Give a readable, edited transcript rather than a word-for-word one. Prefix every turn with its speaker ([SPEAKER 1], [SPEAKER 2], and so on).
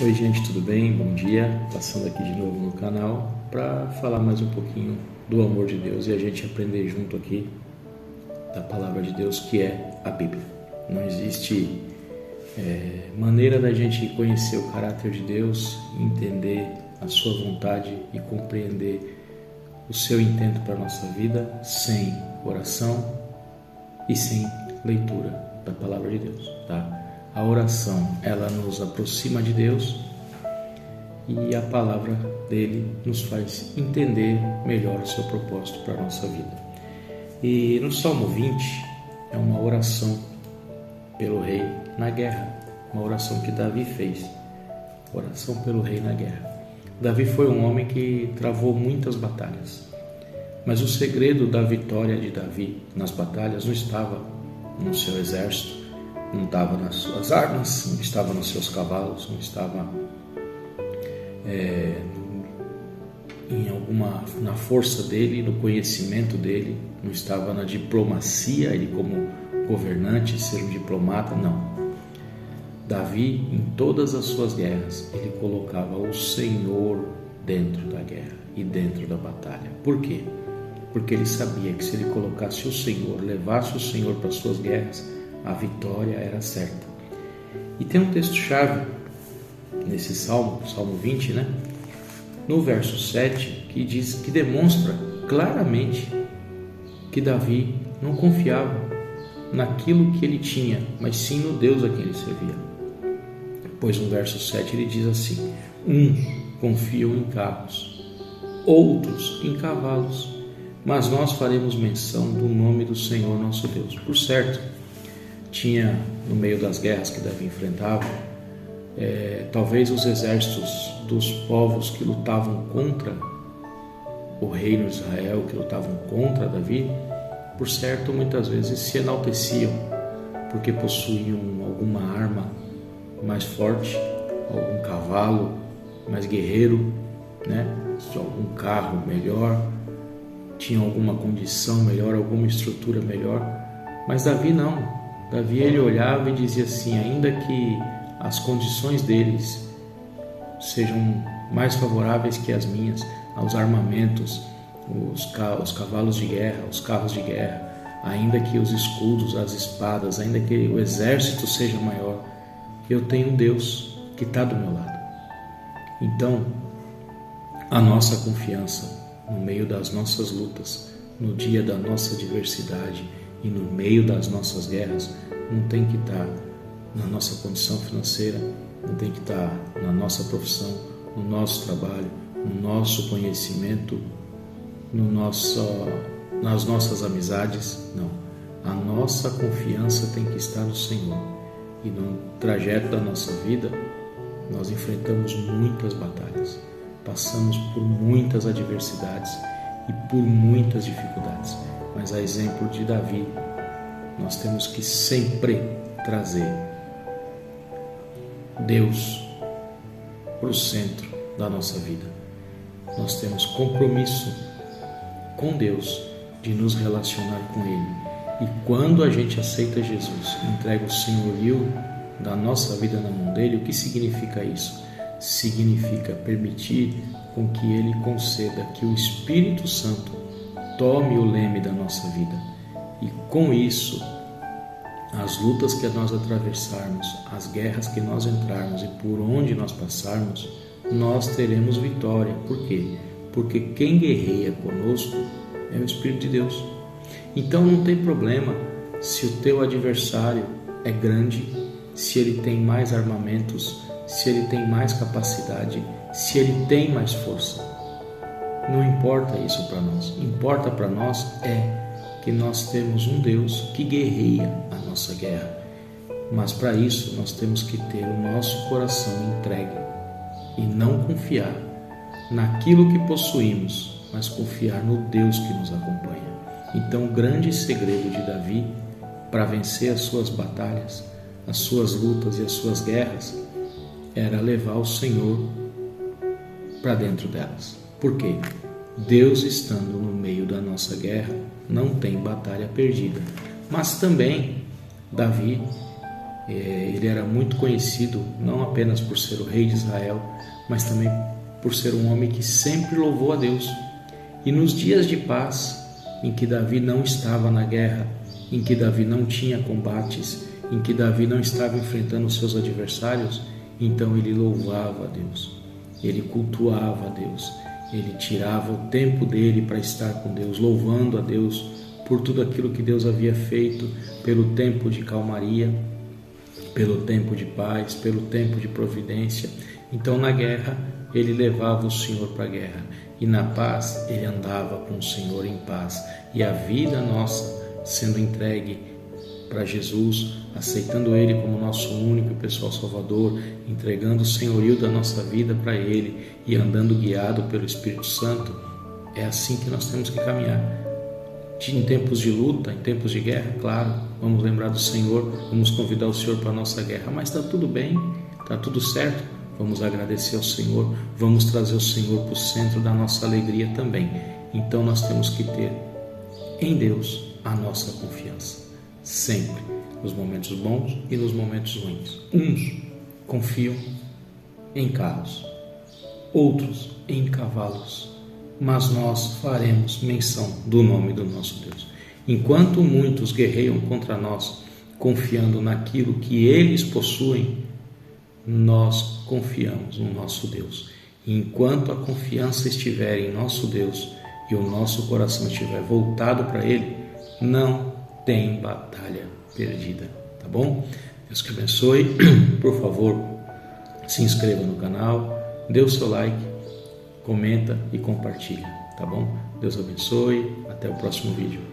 [SPEAKER 1] Oi gente, tudo bem? Bom dia, passando aqui de novo no canal para falar mais um pouquinho do amor de Deus e a gente aprender junto aqui da palavra de Deus, que é a Bíblia. Não existe maneira da gente conhecer o caráter de Deus, entender a sua vontade e compreender o seu intento para a nossa vida sem oração e sem leitura da palavra de Deus, tá? A oração, ela nos aproxima de Deus e a palavra dele nos faz entender melhor o seu propósito para a nossa vida. E no Salmo 20 é uma oração pelo rei na guerra, uma oração que Davi fez, oração pelo rei na guerra. Davi foi um homem que travou muitas batalhas, mas o segredo da vitória de Davi nas batalhas não estava no seu exército, não estava nas suas armas, não estava nos seus cavalos, não estava na força dele, no conhecimento dele, não estava na diplomacia, ele como governante, ser um diplomata, não. Davi, em todas as suas guerras, ele colocava o Senhor dentro da guerra e dentro da batalha. Por quê? Porque ele sabia que se ele colocasse o Senhor, levasse o Senhor para as suas guerras, a vitória era certa. E tem um texto-chave nesse Salmo 20, né? No verso 7, que demonstra claramente que Davi não confiava naquilo que ele tinha, mas sim no Deus a quem ele servia. Pois no verso 7 ele diz assim: confiam em carros, outros em cavalos, mas nós faremos menção do nome do Senhor nosso Deus. Por certo, tinha no meio das guerras que Davi enfrentava, talvez os exércitos dos povos que lutavam contra o reino de Israel, que lutavam contra Davi, por certo muitas vezes se enalteciam porque possuíam alguma arma mais forte, algum cavalo mais guerreiro, né? Algum carro melhor, tinha alguma condição melhor, alguma estrutura melhor. Mas Davi não. Davi, ele olhava e dizia assim: ainda que as condições deles sejam mais favoráveis que as minhas, aos armamentos, os cavalos de guerra, os carros de guerra, ainda que os escudos, as espadas, ainda que o exército seja maior, eu tenho um Deus que está do meu lado. Então, a nossa confiança no meio das nossas lutas, no dia da nossa adversidade e no meio das nossas guerras, não tem que estar na nossa condição financeira, não tem que estar na nossa profissão, no nosso trabalho, no nosso conhecimento, nas nossas amizades. Não. A nossa confiança tem que estar no Senhor. E no trajeto da nossa vida, nós enfrentamos muitas batalhas, passamos por muitas adversidades e por muitas dificuldades. Mas a exemplo de Davi, nós temos que sempre trazer Deus para o centro da nossa vida. Nós temos compromisso com Deus de nos relacionar com Ele. E quando a gente aceita Jesus, entrega o senhorio da nossa vida na mão dele, o que significa isso? Significa permitir com que Ele conceda que o Espírito Santo tome o leme da nossa vida. E com isso, as lutas que nós atravessarmos, as guerras que nós entrarmos e por onde nós passarmos, nós teremos vitória. Por quê? Porque quem guerreia conosco é o Espírito de Deus. Então não tem problema se o teu adversário é grande, se ele tem mais armamentos, se ele tem mais capacidade, se ele tem mais força. Não importa isso para nós. Importa para nós que nós temos um Deus que guerreia a nossa guerra. Mas para isso nós temos que ter o nosso coração entregue e não confiar naquilo que possuímos, mas confiar no Deus que nos acompanha. Então o grande segredo de Davi para vencer as suas batalhas, as suas lutas e as suas guerras era levar o Senhor para dentro delas. Por quê? Deus estando no meio da nossa guerra, não tem batalha perdida. Mas também Davi Ele era muito conhecido não apenas por ser o rei de Israel, mas também por ser um homem que sempre louvou a Deus. E nos dias de paz, em que Davi não estava na guerra, em que Davi não tinha combates, em que Davi não estava enfrentando os seus adversários, então ele louvava a Deus, ele cultuava a Deus, ele tirava o tempo dele para estar com Deus, louvando a Deus por tudo aquilo que Deus havia feito, pelo tempo de calmaria, pelo tempo de paz, pelo tempo de providência. Então na guerra ele levava o Senhor para a guerra, e na paz ele andava com o Senhor em paz. E a vida nossa sendo entregue para Jesus, aceitando Ele como nosso único e pessoal Salvador, entregando o senhorio da nossa vida para Ele e andando guiado pelo Espírito Santo, é assim que nós temos que caminhar. Em tempos de luta, em tempos de guerra, claro, vamos lembrar do Senhor, vamos convidar o Senhor para a nossa guerra, mas está tudo bem, está tudo certo, vamos agradecer ao Senhor, vamos trazer o Senhor para o centro da nossa alegria também. Então nós temos que ter em Deus a nossa confiança, sempre, nos momentos bons e nos momentos ruins. Uns confiam em carros, outros em cavalos, mas nós faremos menção do nome do nosso Deus. Enquanto muitos guerreiam contra nós, confiando naquilo que eles possuem, nós confiamos no nosso Deus. E enquanto a confiança estiver em nosso Deus e o nosso coração estiver voltado para Ele, não tem batalha perdida, tá bom? Deus que abençoe. Por favor, se inscreva no canal, dê o seu like, comenta e compartilha, tá bom? Deus abençoe, até o próximo vídeo.